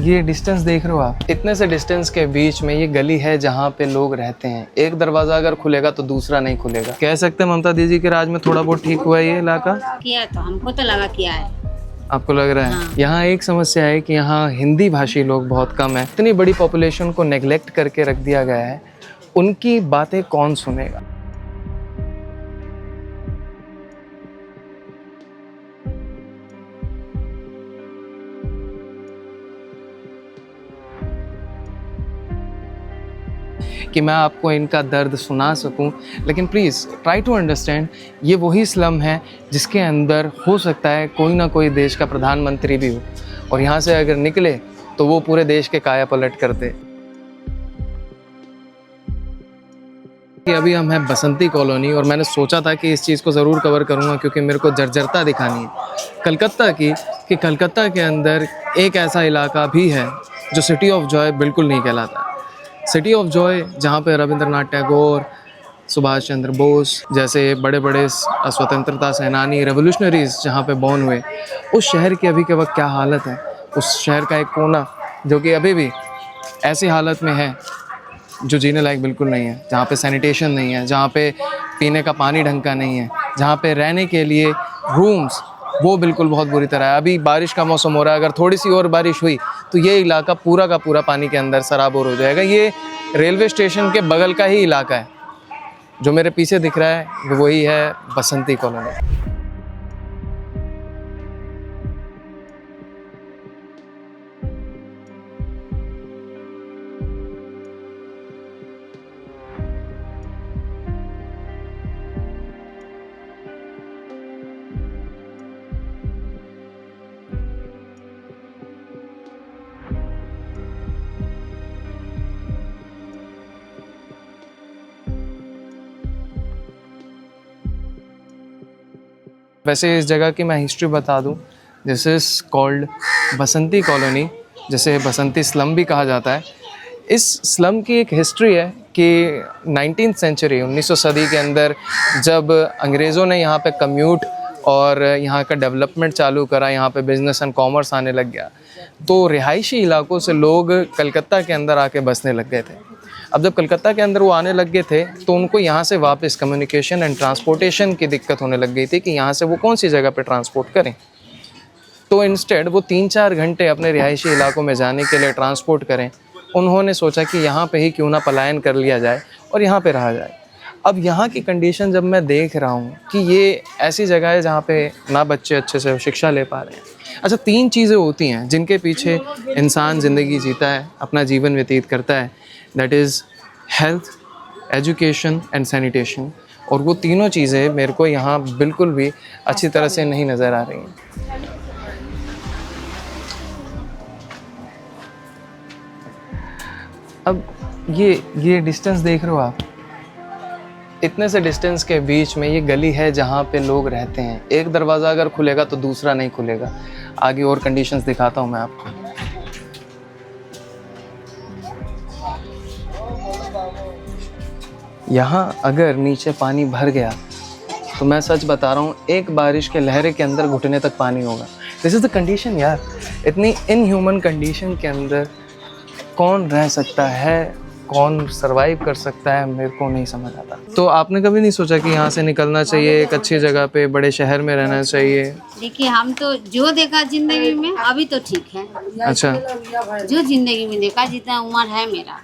ये डिस्टेंस देख रहे हो आप, इतने से डिस्टेंस के बीच में ये गली है जहाँ पे लोग रहते हैं। एक दरवाजा अगर खुलेगा तो दूसरा नहीं खुलेगा। कह सकते हैं ममता दीदी के राज में थोड़ा बहुत ठीक हुआ है ये इलाका। किया तो हमको तो लगा किया है। आपको लग रहा है? हाँ। यहाँ एक समस्या है कि यहाँ हिंदी भाषी लोग बहुत कम है। इतनी बड़ी पॉपुलेशन को नेग्लेक्ट करके रख दिया गया है, उनकी बातें कौन सुनेगा? कि मैं आपको इनका दर्द सुना सकूं, लेकिन प्लीज़ ट्राई टू अंडरस्टैंड, ये वही स्लम है जिसके अंदर हो सकता है कोई ना कोई देश का प्रधानमंत्री भी हो, और यहाँ से अगर निकले तो वो पूरे देश के काया पलट करते। कि अभी हम हैं बसंती कॉलोनी, और मैंने सोचा था कि इस चीज़ को ज़रूर कवर करूँगा क्योंकि मेरे को जर्जरता दिखानी है कलकत्ता की, कि कलकत्ता के अंदर एक ऐसा इलाका भी है जो सिटी ऑफ जॉय बिल्कुल नहीं कहलाता। सिटी ऑफ जॉय जहाँ पे रविंद्रनाथ टैगोर, सुभाष चंद्र बोस जैसे बड़े बड़े स्वतंत्रता सेनानी, रेवोल्यूशनरीज जहाँ पे बॉर्न हुए, उस शहर की अभी के वक्त क्या हालत है। उस शहर का एक कोना जो कि अभी भी ऐसी हालत में है जो जीने लायक बिल्कुल नहीं है, जहाँ पे सैनिटेशन नहीं है, जहाँ पे पीने का पानी ढंग का नहीं है, जहाँ पे रहने के लिए रूम्स वो बिल्कुल बहुत बुरी तरह है। अभी बारिश का मौसम हो रहा है, अगर थोड़ी सी और बारिश हुई तो ये इलाका पूरा का पूरा पानी के अंदर सराबोर हो जाएगा। ये रेलवे स्टेशन के बगल का ही इलाका है। जो मेरे पीछे दिख रहा है वही है बसंती कॉलोनी। वैसे इस जगह की मैं हिस्ट्री बता दूं, this is called Basanti colony, जिसे बसंती स्लम भी कहा जाता है। इस स्लम की एक हिस्ट्री है कि 19th सेंचुरी 19वीं सदी के अंदर जब अंग्रेज़ों ने यहाँ पे कम्यूट और यहाँ का डेवलपमेंट चालू करा, यहाँ पे बिज़नेस एंड कॉमर्स आने लग गया, तो रिहायशी इलाकों से लोग कलकत्ता के अंदर आके बसने लग गए थे। अब जब कलकत्ता के अंदर वो आने लग गए थे तो उनको यहाँ से वापस कम्युनिकेशन एंड ट्रांसपोर्टेशन की दिक्कत होने लग गई थी कि यहाँ से वो कौन सी जगह पे ट्रांसपोर्ट करें। तो इंस्टेड वो 3-4 घंटे अपने रिहायशी इलाकों में जाने के लिए ट्रांसपोर्ट करें। उन्होंने सोचा कि यहाँ पे ही क्यों ना पलायन कर लिया जाए और यहाँ पे रहा जाए। अब यहाँ की कंडीशन जब मैं देख रहा हूँ कि ये ऐसी जगह है जहाँ पे ना बच्चे अच्छे से शिक्षा ले पा रहे हैं। अच्छा, 3 चीज़ें होती हैं जिनके पीछे इंसान ज़िंदगी जीता है, अपना जीवन व्यतीत करता है, that is health, education and sanitation. और वो तीनों चीज़ें मेरे को यहाँ बिल्कुल भी अच्छी तरह से नहीं नज़र आ रही हैं। अब ये डिस्टेंस देख रहे हो आप, इतने से डिस्टेंस के बीच में ये गली है जहाँ पे लोग रहते हैं। एक दरवाज़ा अगर खुलेगा तो दूसरा नहीं खुलेगा। आगे और कंडीशंस दिखाता हूँ मैं आपको। यहाँ अगर नीचे पानी भर गया तो मैं सच बता रहा हूँ, एक बारिश के लहरे के अंदर घुटने तक पानी होगा। दिस इज़ द कंडीशन यार। इतनी इनह्यूमन कंडीशन के अंदर कौन रह सकता है, कौन सरवाइव कर सकता है, मेरे को नहीं समझ आता। तो आपने कभी नहीं सोचा कि यहाँ से निकलना चाहिए, एक अच्छी जगह पे बड़े शहर में रहना चाहिए? देखिए, हम तो जो देखा जिंदगी में अभी तो ठीक है। अच्छा, जो जिंदगी में देखा, जितना उम्र है मेरा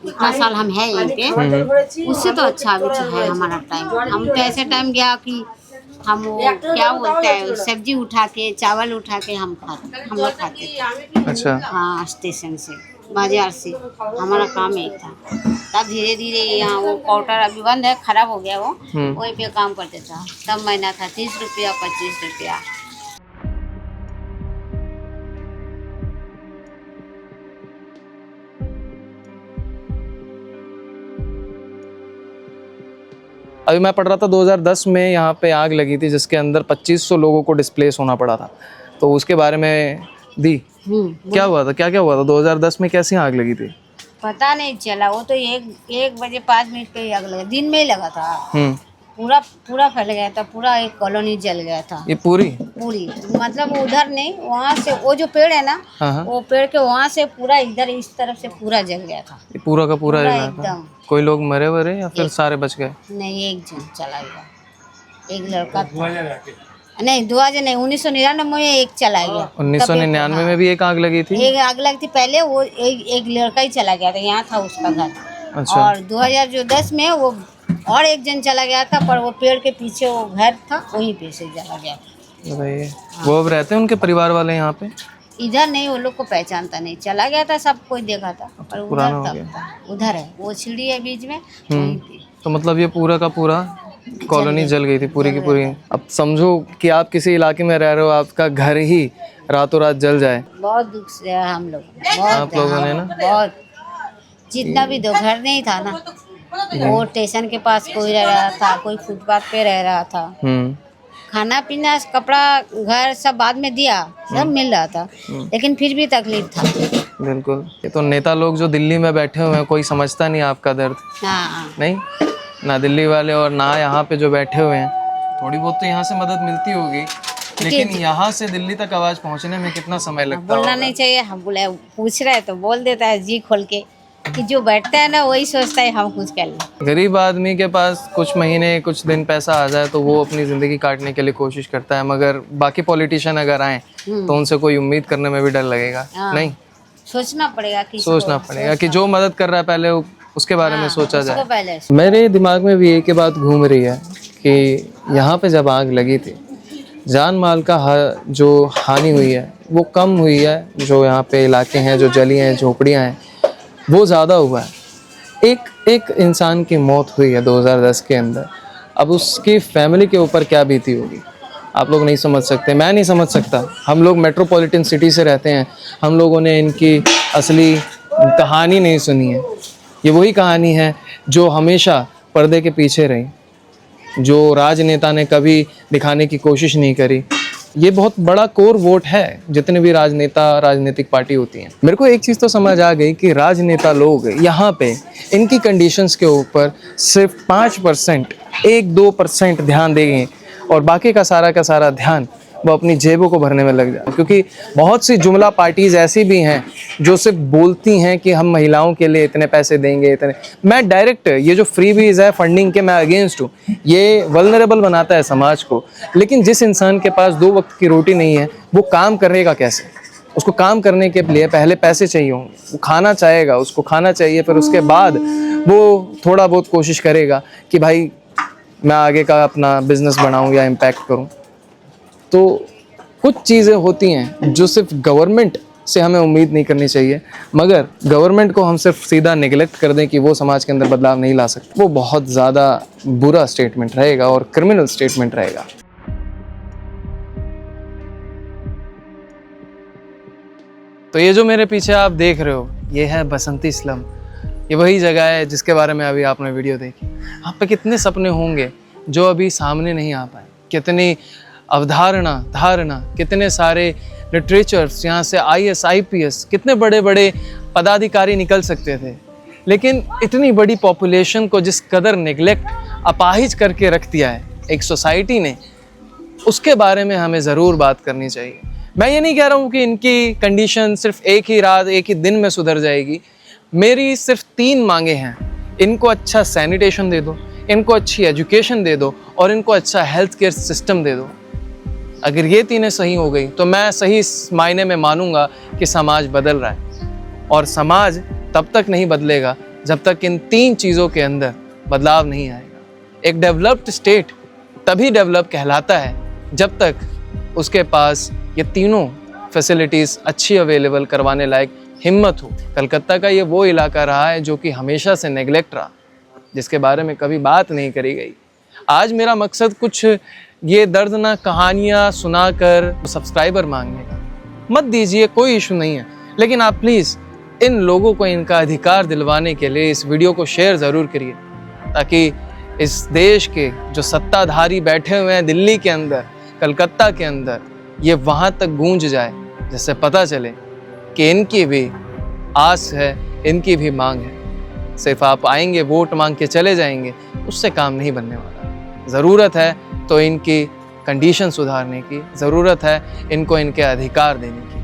इतना साल हम है यहीं पे, उससे तो अच्छा अभी तो है हमारा टाइम। हम तो ऐसे टाइम गया कि हम वो क्या बोलते हैं, सब्जी उठा के, चावल उठा के हम लोग खाते थे। अच्छा। हाँ, स्टेशन से, बाजार से, हमारा काम यही था। तब धीरे धीरे यहाँ वो क्वार्टर अभी बंद है, खराब हो गया वो, वहीं पे काम करते था। तब महीना था 30 रुपया 25 रुपया। अभी मैं पढ़ रहा था 2010 में यहाँ पे आग लगी थी जिसके अंदर 2500 लोगों को डिस्प्लेस होना पड़ा था। तो उसके बारे में दी क्या हुआ था, क्या हुआ था 2010 में, कैसी आग लगी थी? पता नहीं चला, वो तो 1 बजे 5 मिनट पे ही आग लगा, दिन में ही लगा था। पूरा पूरा फैल गया था, पूरा एक कॉलोनी जल गया था। ये पूरी? पूरी मतलब उधर नहीं, वहाँ से वो जो पेड़ है ना, हाँ। वो पेड़ के वहाँ से पूरा इधर इस तरफ से पूरा जल गया था। ये पूरा का पूरा पूरा इलाका? एकदम। कोई लोग मरे वरे या फिर सारे बच गए? नहीं, एक जन चला गया, एक लड़का था। नहीं 2000 नहीं, 1999 में एक चला गया। 1999 में भी एक आग लगी थी? एक आग लगी थी पहले, वो एक लड़का ही चला गया था, यहाँ था उसका घर। अच्छा। और 2010 में वो और एक जन चला गया था, पर वो पेड़ के पीछे वो घर था, वहीं पे से चला गया था। बताइए, वो अब रहते हैं उनके परिवार वाले यहाँ पे? इधर नहीं, वो लोग को पहचानता नहीं, चला गया था, सब कोई देखा था, पर पुराना उधर हो गया। तब उधर है, वो सीढ़ी है बीच में, वहीं पे। तो मतलब ये पूरा का पूरा कॉलोनी जल गई थी, पूरी की पूरी। अब समझो कि आप किसी इलाके में रह रहे हो, आपका घर ही रातों रात जल जाए। बहुत दुख से हम लोग, बहुत आप लोगों ने ना? बहुत, जितना भी दो घर नहीं था ना, वो स्टेशन के पास कोई रह रहा था, कोई फुटपाथ पे रह रहा था। खाना पीना कपड़ा घर सब बाद में दिया, सब मिल रहा था, लेकिन फिर भी तकलीफ था। बिल्कुल। ये तो नेता लोग जो दिल्ली में बैठे हुए हैं, कोई समझता नहीं आपका दर्द। हाँ, नहीं, ना दिल्ली वाले और ना यहाँ पे जो बैठे हुए हैं। थोड़ी बहुत तो यहाँ से मदद मिलती होगी, लेकिन यहाँ से दिल्ली तक आवाज पहुँचने में कितना समय लगता है? बोलना नहीं चाहिए, हम बोले पूछ रहे तो बोल देता है जी खोल के, कि जो बैठता है ना वही सोचता है हम कुछ कर लें। गरीब आदमी के पास कुछ महीने कुछ दिन पैसा आ जाए तो वो अपनी ज़िंदगी काटने के लिए कोशिश करता है, मगर बाकी पॉलिटिशियन अगर आए तो उनसे कोई उम्मीद करने में भी डर लगेगा। नहीं, सोचना पड़ेगा, सोचना पड़ेगा कि जो मदद कर रहा है पहले उसके बारे में सोचा जाए। पहले मेरे दिमाग में भी एक ही बात घूम रही है कि यहाँ पे जब आग लगी थी, जान माल का जो हानि हुई है वो कम हुई है, जो यहाँ पे इलाके हैं जो जली हैं, झोपड़ियाँ हैं, वो ज़्यादा हुआ है। एक इंसान की मौत हुई है 2010 के अंदर, अब उसकी फैमिली के ऊपर क्या बीती होगी आप लोग नहीं समझ सकते, मैं नहीं समझ सकता। हम लोग मेट्रोपॉलिटन सिटी से रहते हैं, हम लोगों ने इनकी असली कहानी नहीं सुनी है। ये वही कहानी है जो हमेशा पर्दे के पीछे रही, जो राजनेता ने कभी दिखाने की कोशिश नहीं करी। ये बहुत बड़ा कोर वोट है जितने भी राजनेता राजनीतिक पार्टी होती हैं। मेरे को एक चीज़ तो समझ आ गई कि राजनेता लोग यहाँ पे इनकी कंडीशंस के ऊपर सिर्फ 5%, 1-2% ध्यान देंगे और बाकी का सारा ध्यान वो अपनी जेबों को भरने में लग जाए। क्योंकि बहुत सी जुमला पार्टीज ऐसी भी हैं जो सिर्फ बोलती हैं कि हम महिलाओं के लिए इतने पैसे देंगे, इतने। मैं डायरेक्ट ये जो फ्रीबीज है फंडिंग के, मैं अगेंस्ट हूँ। ये वल्नरेबल बनाता है समाज को। लेकिन जिस इंसान के पास 2 वक्त की रोटी नहीं है वो काम करेगा कैसे? उसको काम करने के लिए पहले पैसे चाहिए होंगे, वो खाना चाहेगा, उसको खाना चाहिए, फिर उसके बाद वो थोड़ा बहुत कोशिश करेगा कि भाई मैं आगे का अपना बिजनेस बनाऊँ या इम्पैक्ट करूँ। तो कुछ चीज़ें होती हैं जो सिर्फ गवर्नमेंट से हमें उम्मीद नहीं करनी चाहिए, मगर गवर्नमेंट को हम सिर्फ सीधा नेगलेक्ट कर दें कि वो समाज के अंदर बदलाव नहीं ला सकते, वो बहुत ज़्यादा बुरा स्टेटमेंट रहेगा और क्रिमिनल स्टेटमेंट रहेगा। तो ये जो मेरे पीछे आप देख रहे हो, ये है बसंती स्लम। ये वही जगह है जिसके बारे में अभी आपने वीडियो देखी। आप पे कितने सपने होंगे जो अभी सामने नहीं आ पाए, कितनी धारणा, कितने सारे लिटरेचर्स, यहाँ से IAS IPS कितने बड़े बड़े पदाधिकारी निकल सकते थे, लेकिन इतनी बड़ी पॉपुलेशन को जिस कदर नेग्लेक्ट, अपाहिज करके रख दिया है एक सोसाइटी ने, उसके बारे में हमें ज़रूर बात करनी चाहिए। मैं ये नहीं कह रहा हूँ कि इनकी कंडीशन सिर्फ एक ही रात, एक ही दिन में सुधर जाएगी। मेरी सिर्फ 3 मांगे हैं। इनको अच्छा सैनिटेशन दे दो, इनको अच्छी एजुकेशन दे दो और इनको अच्छा हेल्थ केयर सिस्टम दे दो। अगर ये 3 सही हो गई तो मैं सही मायने में मानूंगा कि समाज बदल रहा है। और समाज तब तक नहीं बदलेगा जब तक इन 3 चीज़ों के अंदर बदलाव नहीं आएगा। एक डेवलप्ड स्टेट तभी डेवलप कहलाता है जब तक उसके पास ये तीनों फैसिलिटीज़ अच्छी अवेलेबल करवाने लायक हिम्मत हो। कलकत्ता का ये वो इलाका रहा है जो कि हमेशा से नेग्लेक्ट रहा, जिसके बारे में कभी बात नहीं करी गई। आज मेरा मकसद कुछ ये दर्दनाक कहानियाँ सुनाकर सब्सक्राइबर मांगने का मत दीजिए, कोई इशू नहीं है, लेकिन आप प्लीज़ इन लोगों को इनका अधिकार दिलवाने के लिए इस वीडियो को शेयर ज़रूर करिए, ताकि इस देश के जो सत्ताधारी बैठे हुए हैं दिल्ली के अंदर, कलकत्ता के अंदर, ये वहाँ तक गूंज जाए, जिससे पता चले कि इनकी भी आस है, इनकी भी मांग है। सिर्फ आप आएंगे वोट मांग के चले जाएंगे, उससे काम नहीं बनने वाला। ज़रूरत है तो इनकी कंडीशन सुधारने की, ज़रूरत है इनको इनके अधिकार देने की।